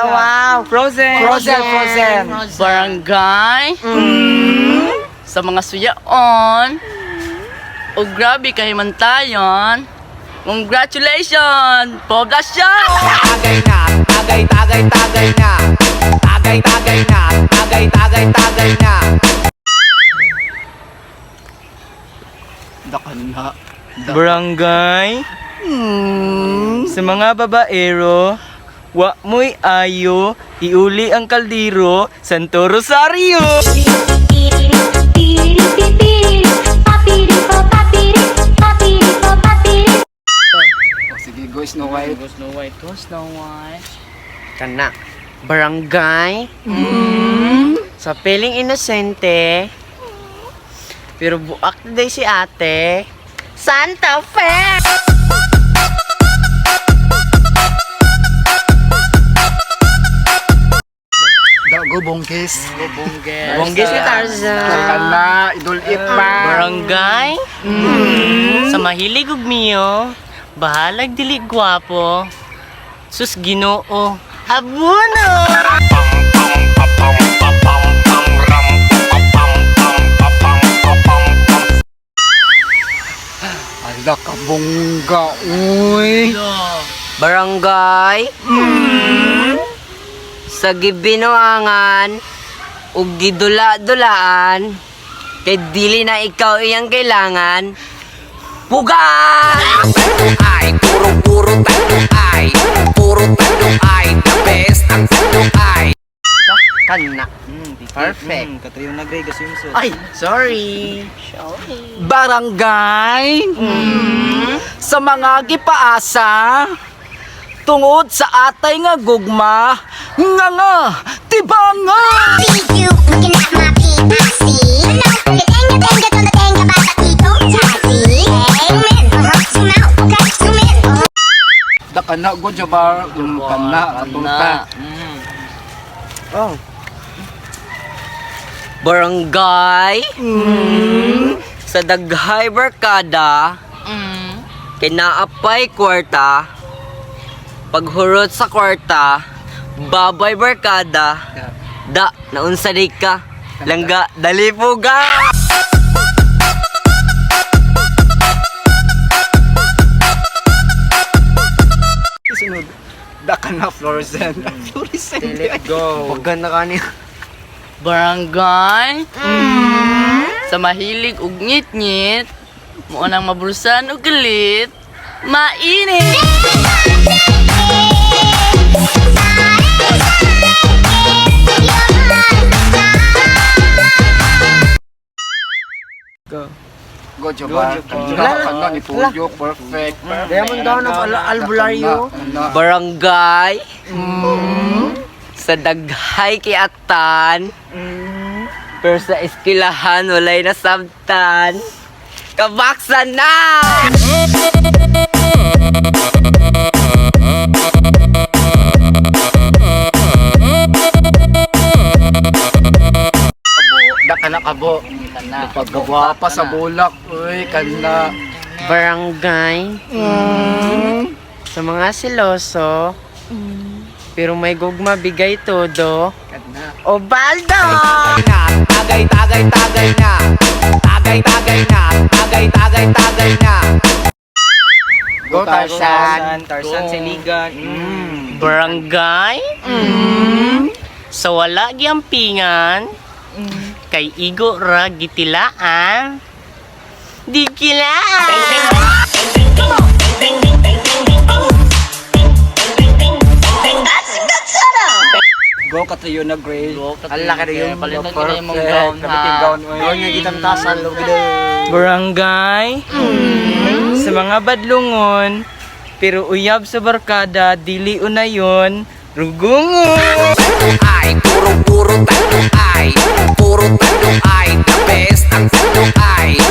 Wow. Frozen. Barangay. Sa mga suyaon. O grabe kahimantayon. Congratulations! Poblasyon! Tagay na, tagay na. Tagay na. Barangay. Sa mga babaero, wa mo'y ayo, iuli ang kaldero, Santo Rosario. Sige, go Snow White. Go Snow White. Kana. Barangay. Sa piling inosente. Pero buak na day si ate. Santa Fe! Go Bongkis. Bonggis ni Tarzan. Kana, idol pa. Barangay. Sa mahilig ug miyo, bahalag dili gwapo. Sus Ginoo. Abuno! Ala ka bongga, uy. Barangay. Sa gibinoangan ug gidula-dulaan kay dili na ikaw iyang kailangan. Pugan! Ay, puro tanong ay. The best ang tanong ay. Kana. Perfect. Katayo na Greg, swimsuit. Ay, sorry. Barangay. Sa mga gipaasa, tungod sa atay nga gugma, nga, tibanga. You looking at my PPC. Tenga, tenga, tenga, batatito, taxi. Hey, zoom out, okay, zoom in. Da kana go jabar, kana atunta. Oh. Barangay. Sa daghay barkada, kinaapay kwarta. Paghurot sa kwarta, babay barkada. Da, naunsa di ka. Langga, dali puga. Sunod. Da kana fluorescent. Fluorescent. Go. Wag na kani. Barangay. Sa mahilig ug ngit-ngit, mo nang mabulusan og galit, mainit. Go jabar. Kana ni Puyo, perfect. Diamond daw na albularyo. Barangay. Sa daghay kiatan. Pero sa eskilahan walay nasabtan. Kabaksan na! Da kana kabo. Pagkawapa sa bulak, uy, kana. Barangay. Sa mga siloso. Pero may gugma bigay todo. Obaldo! Tagay na. Go Tarzan. Tarzan Siligan. Barangay. Sa wala giampingan, kay igo ra gitilaan. Di kilaan. Go katayo na Greg. Ala ka rin yung palitan ko na yung mga gown ha. Gown, Gawin nga gitamtasan, lugido. Barangay. Sa mga badlungon, pero uyab sa barkada, dili unayon, rugungon. Ay, puro tanong ay. The best ang tanong ay.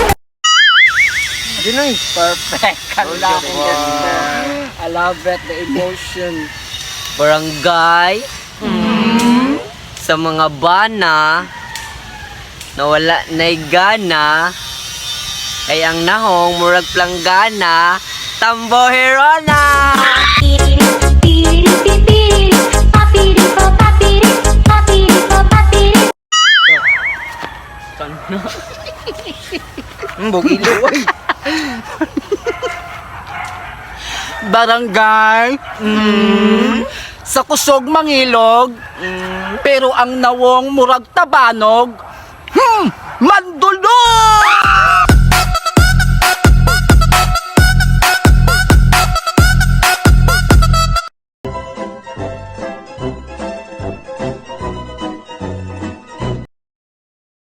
Dinoy, perfect. Kanda ko I love it, the emotion. Barangay. Sa mga bana na wala na'y gana, ay ang nahong murag planggana, tambo herona. Bugilo, oy. Barangay, sa kusog mangilog, pero ang nawong murag tabanog, mandulog!